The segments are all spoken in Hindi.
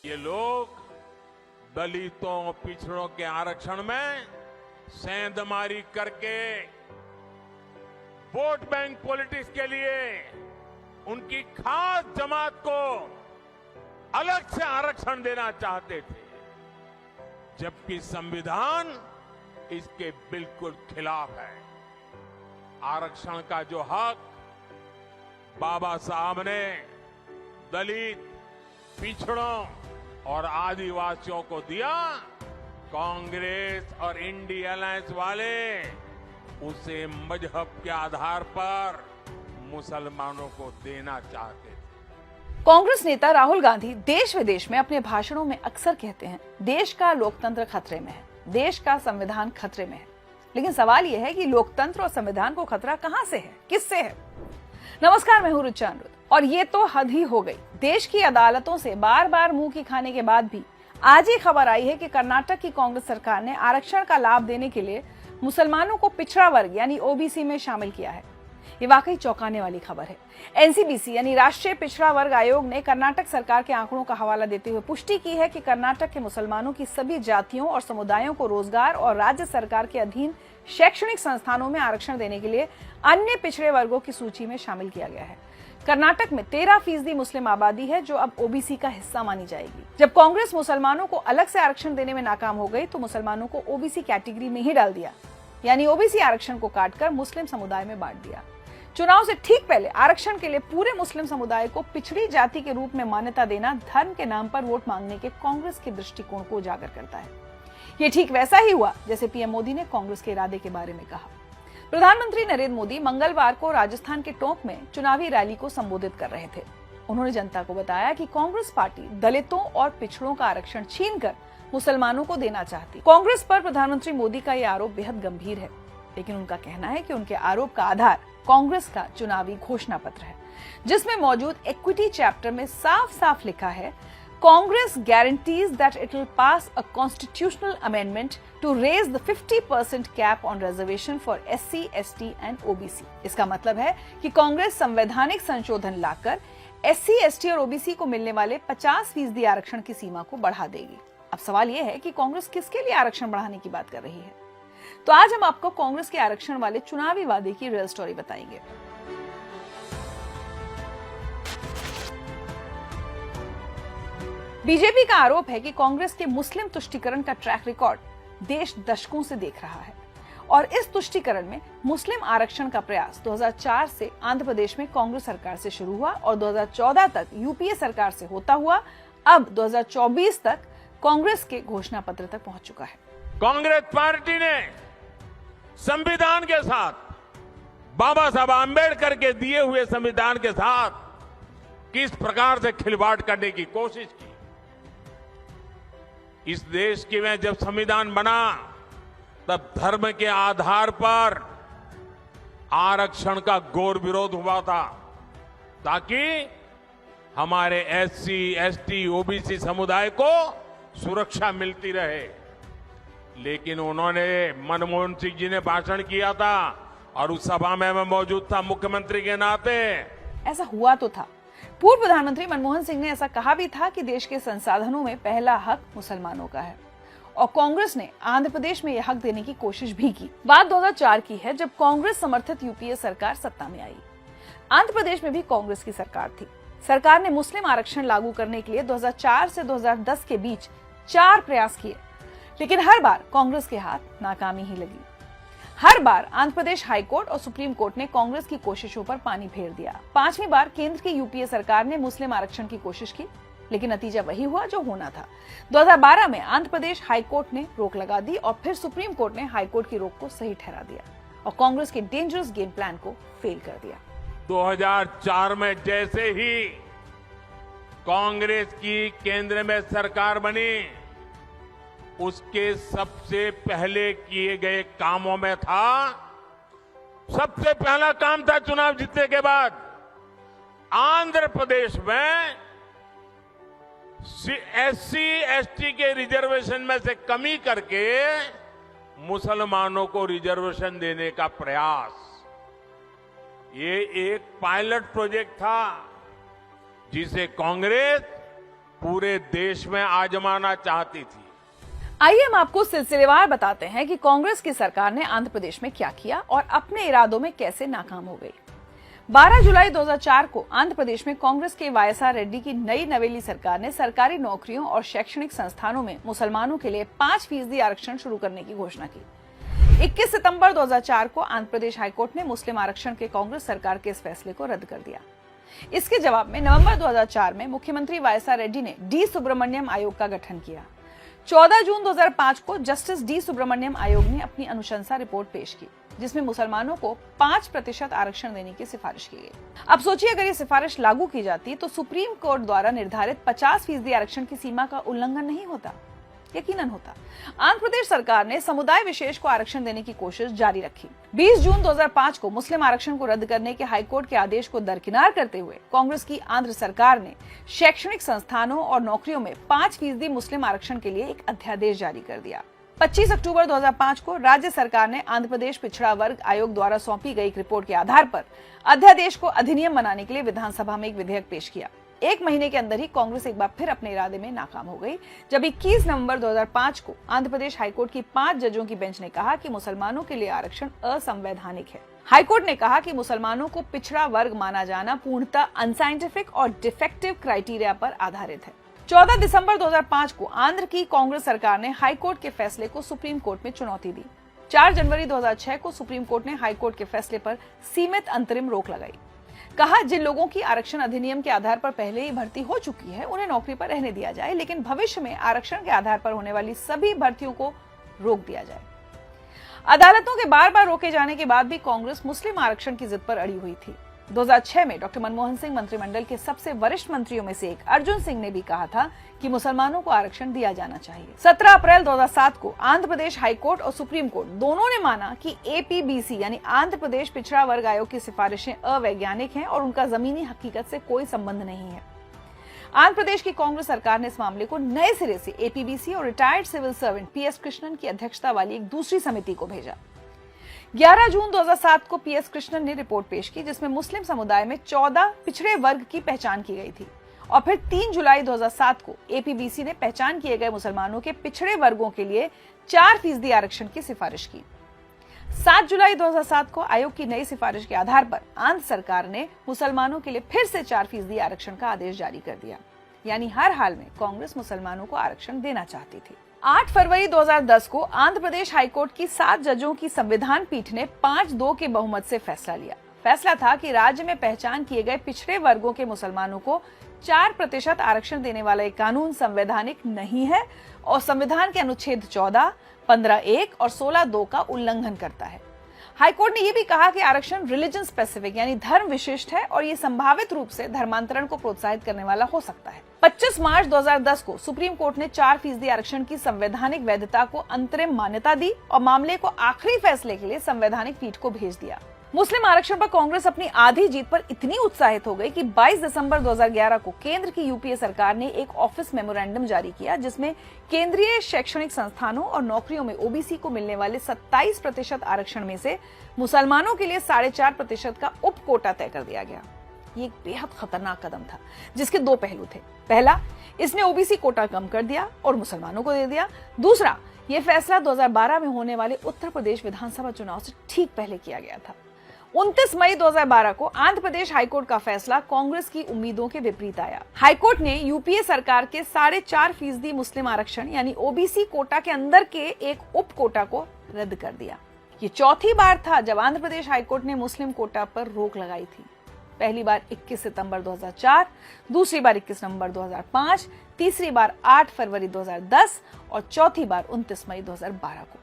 ये लोग दलितों पिछड़ों के आरक्षण में सेंधमारी करके वोट बैंक पॉलिटिक्स के लिए उनकी खास जमात को अलग से आरक्षण देना चाहते थे, जबकि संविधान इसके बिल्कुल खिलाफ है। आरक्षण का जो हक बाबा साहब ने दलित, पिछड़ों और आदिवासियों को दिया, कांग्रेस और इंडिया अलायंस वाले उसे मजहब के आधार पर मुसलमानों को देना चाहते थे। कांग्रेस नेता राहुल गांधी देश विदेश में अपने भाषणों में अक्सर कहते हैं, देश का लोकतंत्र खतरे में है, देश का संविधान खतरे में है। लेकिन सवाल यह है कि लोकतंत्र और संविधान को खतरा कहां से है, किससे है? नमस्कार, मैं हूं रुचा अनिरुद्ध। और ये तो हद ही हो गई। देश की अदालतों से बार बार मुंह की खाने के बाद भी आज ही खबर आई है कि कर्नाटक की कांग्रेस सरकार ने आरक्षण का लाभ देने के लिए मुसलमानों को पिछड़ा वर्ग यानी ओबीसी में शामिल किया है। ये वाकई चौंकाने वाली खबर है। एनसीबीसी यानी राष्ट्रीय पिछड़ा वर्ग आयोग ने कर्नाटक सरकार के आंकड़ों का हवाला देते हुए पुष्टि की है कि कर्नाटक के मुसलमानों की सभी जातियों और समुदायों को रोजगार और राज्य सरकार के अधीन शैक्षणिक संस्थानों में आरक्षण देने के लिए अन्य पिछड़े वर्गों की सूची में शामिल किया गया है। कर्नाटक में 13% मुस्लिम आबादी है, जो अब ओबीसी का हिस्सा मानी जाएगी। जब कांग्रेस मुसलमानों को अलग से आरक्षण देने में नाकाम हो गई तो मुसलमानों को ओबीसी कैटेगरी में ही डाल दिया, यानी ओबीसी आरक्षण को काटकर मुस्लिम समुदाय में बांट दिया। चुनाव से ठीक पहले आरक्षण के लिए पूरे मुस्लिम समुदाय को पिछड़ी जाति के रूप में मान्यता देना धर्म के नाम पर वोट मांगने के कांग्रेस के दृष्टिकोण को उजागर करता है। ये ठीक वैसा ही हुआ जैसे पीएम मोदी ने कांग्रेस के इरादे के बारे में कहा। प्रधानमंत्री नरेंद्र मोदी मंगलवार को राजस्थान के टोंक में चुनावी रैली को संबोधित कर रहे थे। उन्होंने जनता को बताया कि कांग्रेस पार्टी दलितों और पिछड़ों का आरक्षण छीनकर मुसलमानों को देना चाहती। कांग्रेस पर प्रधानमंत्री मोदी का यह आरोप बेहद गंभीर है, लेकिन उनका कहना है कि उनके आरोप का आधार कांग्रेस का चुनावी घोषणा पत्र है, जिसमें मौजूद इक्विटी चैप्टर में साफ साफ लिखा है, Congress guarantees that it will pass a constitutional amendment to raise the 50% cap on reservation for SC, ST and OBC। इसका मतलब है कि कांग्रेस संवैधानिक संशोधन लाकर SC, ST और OBC को मिलने वाले 50% आरक्षण की सीमा को बढ़ा देगी। अब सवाल यह है कि कांग्रेस किसके लिए आरक्षण बढ़ाने की बात कर रही है? तो आज हम आपको कांग्रेस के आरक्षण वाले चुनावी वादे की रियल स्टोरी बताएंगे। बीजेपी का आरोप है कि कांग्रेस के मुस्लिम तुष्टीकरण का ट्रैक रिकॉर्ड देश दशकों से देख रहा है और इस तुष्टीकरण में मुस्लिम आरक्षण का प्रयास 2004 से आंध्र प्रदेश में कांग्रेस सरकार से शुरू हुआ और 2014 तक यूपीए सरकार से होता हुआ अब 2024 तक कांग्रेस के घोषणा पत्र तक पहुंच चुका है। कांग्रेस पार्टी ने संविधान के साथ, बाबा साहब आंबेडकर के दिए हुए संविधान के साथ किस प्रकार से खिलवाड़ करने की कोशिश की। इस देश की में जब संविधान बना तब धर्म के आधार पर आरक्षण का घोर विरोध हुआ था, ताकि हमारे एससी, एसटी, ओबीसी समुदाय को सुरक्षा मिलती रहे। लेकिन उन्होंने, मनमोहन सिंह जी ने भाषण किया था और उस सभा में मैं मौजूद था मुख्यमंत्री के नाते। ऐसा हुआ तो था। पूर्व प्रधानमंत्री मनमोहन सिंह ने ऐसा कहा भी था कि देश के संसाधनों में पहला हक मुसलमानों का है और कांग्रेस ने आंध्र प्रदेश में यह हक देने की कोशिश भी की। बात 2004 की है, जब कांग्रेस समर्थित यूपीए सरकार सत्ता में आई। आंध्र प्रदेश में भी कांग्रेस की सरकार थी। सरकार ने मुस्लिम आरक्षण लागू करने के लिए 2004 से 2010 के बीच 4 प्रयास किए, लेकिन हर बार कांग्रेस के हाथ नाकामी ही लगी। हर बार आंध्र प्रदेश हाईकोर्ट और सुप्रीम कोर्ट ने कांग्रेस की कोशिशों पर पानी फेर दिया। 5वीं बार केंद्र की यूपीए सरकार ने मुस्लिम आरक्षण की कोशिश की, लेकिन नतीजा वही हुआ जो होना था। 2012 में आंध्र प्रदेश हाईकोर्ट ने रोक लगा दी और फिर सुप्रीम कोर्ट ने हाईकोर्ट की रोक को सही ठहरा दिया और कांग्रेस के डेंजरस गेम प्लान को फेल कर दिया। 2004 में जैसे ही कांग्रेस की केंद्र में सरकार बनी, उसके सबसे पहले किए गए कामों में था, सबसे पहला काम था चुनाव जीतने के बाद आंध्र प्रदेश में एससी, एसटी के रिजर्वेशन में से कमी करके मुसलमानों को रिजर्वेशन देने का प्रयास। ये एक पायलट प्रोजेक्ट था जिसे कांग्रेस पूरे देश में आजमाना चाहती थी। आइए हम आपको सिलसिलेवार बताते हैं कि कांग्रेस की सरकार ने आंध्र प्रदेश में क्या किया और अपने इरादों में कैसे नाकाम हो गई। 12 जुलाई 2004 को आंध्र प्रदेश में कांग्रेस के वाईएसआर रेड्डी की नई नवेली सरकार ने सरकारी नौकरियों और शैक्षणिक संस्थानों में मुसलमानों के लिए 5% आरक्षण शुरू करने की घोषणा की। 21 सितंबर 2004 को आंध्र प्रदेश हाईकोर्ट ने मुस्लिम आरक्षण के कांग्रेस सरकार के इस फैसले को रद्द कर दिया। इसके जवाब में नवंबर 2004 में मुख्यमंत्री वाईएसआर रेड्डी ने डी सुब्रमण्यम आयोग का गठन किया। 14 जून 2005 को जस्टिस डी सुब्रमण्यम आयोग ने अपनी अनुशंसा रिपोर्ट पेश की, जिसमें मुसलमानों को 5% आरक्षण देने की सिफारिश की गई। अब सोचिए, अगर ये सिफारिश लागू की जाती तो सुप्रीम कोर्ट द्वारा निर्धारित 50% आरक्षण की सीमा का उल्लंघन नहीं होता, यकीनन होता। आंध्र प्रदेश सरकार ने समुदाय विशेष को आरक्षण देने की कोशिश जारी रखी। 20 जून 2005 को मुस्लिम आरक्षण को रद्द करने के हाईकोर्ट के आदेश को दरकिनार करते हुए कांग्रेस की आंध्र सरकार ने शैक्षणिक संस्थानों और नौकरियों में 5% मुस्लिम आरक्षण के लिए एक अध्यादेश जारी कर दिया। 25 अक्टूबर 2005 को राज्य सरकार ने आंध्र प्रदेश पिछड़ा वर्ग आयोग द्वारा सौंपी गई एक रिपोर्ट के आधार पर अध्यादेश को अधिनियम बनाने के लिए विधानसभा में एक विधेयक पेश किया। एक महीने के अंदर ही कांग्रेस एक बार फिर अपने इरादे में नाकाम हो गई, जब 21 नवंबर 2005 को आंध्र प्रदेश हाईकोर्ट की 5 जजों की बेंच ने कहा कि मुसलमानों के लिए आरक्षण असंवैधानिक है। हाईकोर्ट ने कहा कि मुसलमानों को पिछड़ा वर्ग माना जाना पूर्णतः अनसाइंटिफिक और डिफेक्टिव क्राइटेरिया पर आधारित है। 14 दिसंबर 2005 को आंध्र की कांग्रेस सरकार ने हाईकोर्ट के फैसले को सुप्रीम कोर्ट में चुनौती दी। 4 जनवरी 2006 को सुप्रीम कोर्ट ने हाईकोर्ट के फैसले पर सीमित अंतरिम रोक लगाई। कहा, जिन लोगों की आरक्षण अधिनियम के आधार पर पहले ही भर्ती हो चुकी है उन्हें नौकरी पर रहने दिया जाए, लेकिन भविष्य में आरक्षण के आधार पर होने वाली सभी भर्तियों को रोक दिया जाए। अदालतों के बार बार रोके जाने के बाद भी कांग्रेस मुस्लिम आरक्षण की जिद पर अड़ी हुई थी। 2006 में डॉक्टर मनमोहन सिंह मंत्रिमंडल के सबसे वरिष्ठ मंत्रियों में से एक अर्जुन सिंह ने भी कहा था कि मुसलमानों को आरक्षण दिया जाना चाहिए। 17 अप्रैल 2007 को आंध्र प्रदेश हाईकोर्ट और सुप्रीम कोर्ट दोनों ने माना कि APBC यानी आंध्र प्रदेश पिछड़ा वर्ग आयोग की सिफारिशें अवैज्ञानिक हैं और उनका जमीनी हकीकत से कोई संबंध नहीं है। आंध्र प्रदेश की कांग्रेस सरकार ने इस मामले को नए सिरे से APBC और retired civil servant PS Krishnan की अध्यक्षता वाली एक दूसरी समिति को भेजा। 11 जून 2007 को PS कृष्णन ने रिपोर्ट पेश की, जिसमें मुस्लिम समुदाय में 14 पिछड़े वर्ग की पहचान की गई थी। और फिर 3 जुलाई 2007 को APBC ने पहचान किए गए मुसलमानों के पिछड़े वर्गों के लिए 4% आरक्षण की सिफारिश की। 7 जुलाई 2007 को आयोग की नई सिफारिश के आधार पर आंध्र सरकार ने मुसलमानों के लिए फिर से 4% आरक्षण का आदेश जारी कर दिया। यानी हर हाल में कांग्रेस मुसलमानों को आरक्षण देना चाहती थी। 8 फरवरी 2010 को आंध्र प्रदेश हाईकोर्ट की 7 जजों की संविधान पीठ ने 5-2 के बहुमत से फैसला लिया। फैसला था कि राज्य में पहचान किए गए पिछड़े वर्गों के मुसलमानों को 4% आरक्षण देने वाला एक कानून संवैधानिक नहीं है और संविधान के अनुच्छेद 14, 15(1) और 16(2) का उल्लंघन करता है। हाईकोर्ट ने यह भी कहा कि आरक्षण रिलीजन स्पेसिफिक यानी धर्म विशिष्ट है और ये संभावित रूप से धर्मांतरण को प्रोत्साहित करने वाला हो सकता है। 25 मार्च 2010 को सुप्रीम कोर्ट ने 4% आरक्षण की संवैधानिक वैधता को अंतरिम मान्यता दी और मामले को आखिरी फैसले के लिए संवैधानिक पीठ को भेज दिया। मुस्लिम आरक्षण पर कांग्रेस अपनी आधी जीत पर इतनी उत्साहित हो गई कि 22 दिसंबर 2011 को केंद्र की यूपीए सरकार ने एक ऑफिस मेमोरेंडम जारी किया, जिसमें केंद्रीय शैक्षणिक संस्थानों और नौकरियों में ओबीसी को मिलने वाले 27% आरक्षण में से मुसलमानों के लिए 4.5% का उप कोटा तय कर दिया गया। ये एक बेहद खतरनाक कदम था, जिसके 2 पहलू थे। पहला, इसने ओबीसी कोटा कम कर दिया और मुसलमानों को दे दिया। दूसरा, ये फैसला 2012 में होने वाले उत्तर प्रदेश विधानसभा चुनाव से ठीक पहले किया गया था। 29 मई 2012 को आंध्र प्रदेश हाईकोर्ट का फैसला कांग्रेस की उम्मीदों के विपरीत आया। हाईकोर्ट ने यूपीए सरकार के 4.5% मुस्लिम आरक्षण यानी ओबीसी कोटा के अंदर के एक उप कोटा को रद्द कर दिया। ये चौथी बार था जब आंध्र प्रदेश हाईकोर्ट ने मुस्लिम कोटा पर रोक लगाई थी। पहली बार 21 सितंबर 2004, दूसरी बार 21 नवंबर 2005, तीसरी बार 8 फरवरी 2010 और चौथी बार 29 मई 2012 को।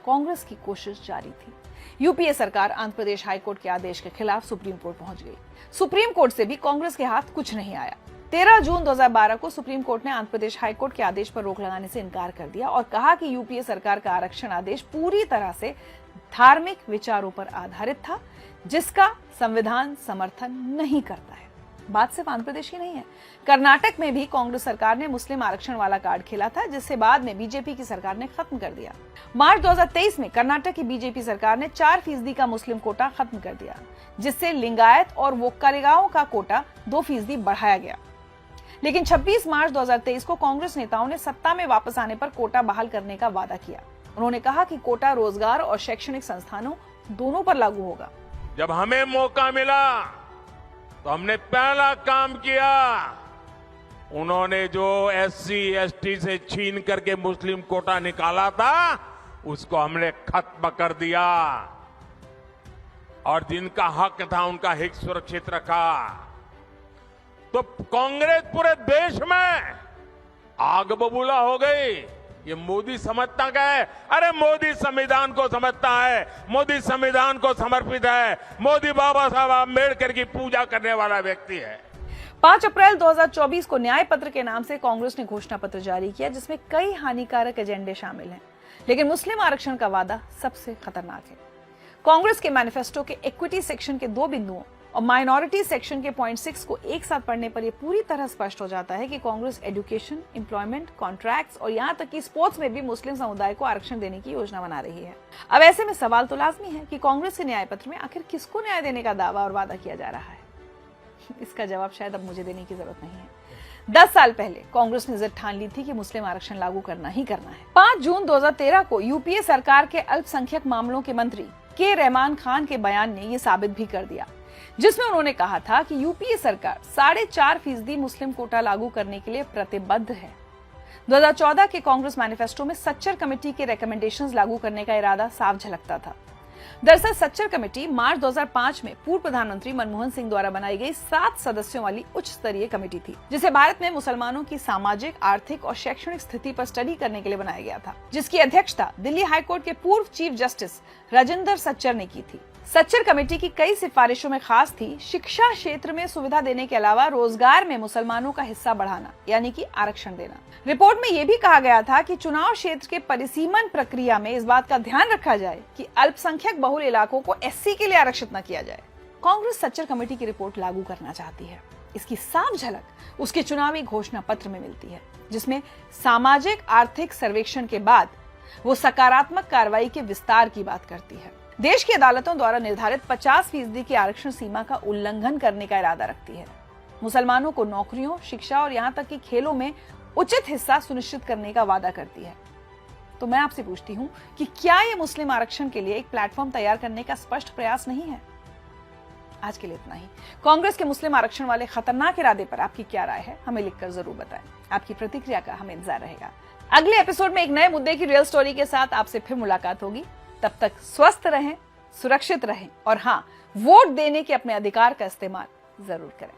कांग्रेस की कोशिश जारी थी। यूपीए सरकार आंध्र प्रदेश हाईकोर्ट के आदेश के खिलाफ सुप्रीम कोर्ट पहुंच गई। सुप्रीम कोर्ट से भी कांग्रेस के हाथ कुछ नहीं आया। 13 जून 2012 को सुप्रीम कोर्ट ने आंध्र प्रदेश हाईकोर्ट के आदेश पर रोक लगाने से इनकार कर दिया और कहा कि यूपीए सरकार का आरक्षण आदेश पूरी तरह से धार्मिक विचारों पर आधारित था, जिसका संविधान समर्थन नहीं करता है। बात सिर्फ आंध्र प्रदेश की नहीं है, कर्नाटक में भी कांग्रेस सरकार ने मुस्लिम आरक्षण वाला कार्ड खेला था, जिससे बाद में बीजेपी की सरकार ने खत्म कर दिया। मार्च 2023 में कर्नाटक की बीजेपी सरकार ने 4% का मुस्लिम कोटा खत्म कर दिया, जिससे लिंगायत और वोक्कालिगाओं का कोटा 2% बढ़ाया गया। लेकिन 26 मार्च 2023 को कांग्रेस नेताओं ने सत्ता में वापस आने पर कोटा बहाल करने का वादा किया। उन्होंने कहा कि कोटा रोजगार और शैक्षणिक संस्थानों दोनों पर लागू होगा। जब हमें मौका मिला तो हमने पहला काम किया, उन्होंने जो एससी एसटी से छीन करके मुस्लिम कोटा निकाला था उसको हमने खत्म कर दिया और जिनका हक था उनका हित सुरक्षित रखा। तो कांग्रेस पूरे देश में आग बबूला हो गई। ये मोदी समझता क्या है? अरे मोदी संविधान को समझता है, मोदी संविधान को समर्पित है, मोदी बाबा साहब आंबेडकर की पूजा करने वाला व्यक्ति है। 5 अप्रैल 2024 को न्याय पत्र के नाम से कांग्रेस ने घोषणा पत्र जारी किया जिसमें कई हानिकारक एजेंडे शामिल हैं, लेकिन मुस्लिम आरक्षण का वादा सबसे खतरनाक है। कांग्रेस के मैनिफेस्टो के इक्विटी सेक्शन के 2 बिंदुओं और माइनॉरिटी सेक्शन के पॉइंट 6 को एक साथ पढ़ने पर यह पूरी तरह स्पष्ट हो जाता है कि कांग्रेस एजुकेशन, एम्प्लॉयमेंट, कॉन्ट्रैक्ट्स और यहां तक कि स्पोर्ट्स में भी मुस्लिम समुदाय को आरक्षण देने की योजना बना रही है। अब ऐसे में सवाल तो लाजमी है कि कांग्रेस के न्याय पत्र में आखिर किसको न्याय देने का दावा और वादा किया जा रहा है? इसका जवाब शायद अब मुझे देने की जरूरत नहीं है। 10 साल पहले कांग्रेस ने जिद ठान ली थी कि मुस्लिम आरक्षण लागू करना ही करना है। 5 जून 2013 को यूपीए सरकार के अल्पसंख्यक मामलों के मंत्री के रहमान खान के बयान ने यह साबित भी कर दिया, जिसमें उन्होंने कहा था कि यूपीए सरकार 4.5% मुस्लिम कोटा लागू करने के लिए प्रतिबद्ध है। 2014 के कांग्रेस मैनिफेस्टो में सच्चर कमेटी के रिकमेंडेशंस लागू करने का इरादा साफ झलकता था। दरअसल सच्चर कमेटी मार्च 2005 में पूर्व प्रधानमंत्री मनमोहन सिंह द्वारा बनाई गई 7 सदस्यों वाली उच्च स्तरीय कमेटी थी, जिसे भारत में मुसलमानों की सामाजिक, आर्थिक और शैक्षणिक स्थिति पर स्टडी करने के लिए बनाया गया था, जिसकी अध्यक्षता दिल्ली हाईकोर्ट के पूर्व चीफ जस्टिस राजेंद्र सच्चर ने की थी। सच्चर कमेटी की कई सिफारिशों में खास थी शिक्षा क्षेत्र में सुविधा देने के अलावा रोजगार में मुसलमानों का हिस्सा बढ़ाना, यानी कि आरक्षण देना। रिपोर्ट में यह भी कहा गया था कि चुनाव क्षेत्र के परिसीमन प्रक्रिया में इस बात का ध्यान रखा जाए कि अल्पसंख्यक बहुल इलाकों को एससी के लिए आरक्षित न किया जाए। कांग्रेस सच्चर कमेटी की रिपोर्ट लागू करना चाहती है। इसकी साफ झलक उसके चुनावी घोषणा पत्र में मिलती है, जिसमें सामाजिक आर्थिक सर्वेक्षण के बाद वो सकारात्मक कार्रवाई के विस्तार की बात करती है। देश की अदालतों द्वारा निर्धारित 50% की आरक्षण सीमा का उल्लंघन करने का इरादा रखती है। मुसलमानों को नौकरियों, शिक्षा और यहाँ तक कि खेलों में उचित हिस्सा सुनिश्चित करने का वादा करती है। तो मैं आपसे पूछती हूँ कि क्या ये मुस्लिम आरक्षण के लिए एक प्लेटफॉर्म तैयार करने का स्पष्ट प्रयास नहीं है? आज के लिए इतना ही। कांग्रेस के मुस्लिम आरक्षण वाले खतरनाक इरादे पर आपकी क्या राय है, हमें लिखकर जरूर बताएं। आपकी प्रतिक्रिया का हमें इंतजार रहेगा। अगले एपिसोड में एक नए मुद्दे की रियल स्टोरी के साथ आपसे फिर मुलाकात होगी। तब तक स्वस्थ रहें, सुरक्षित रहें और हाँ, वोट देने के अपने अधिकार का इस्तेमाल जरूर करें।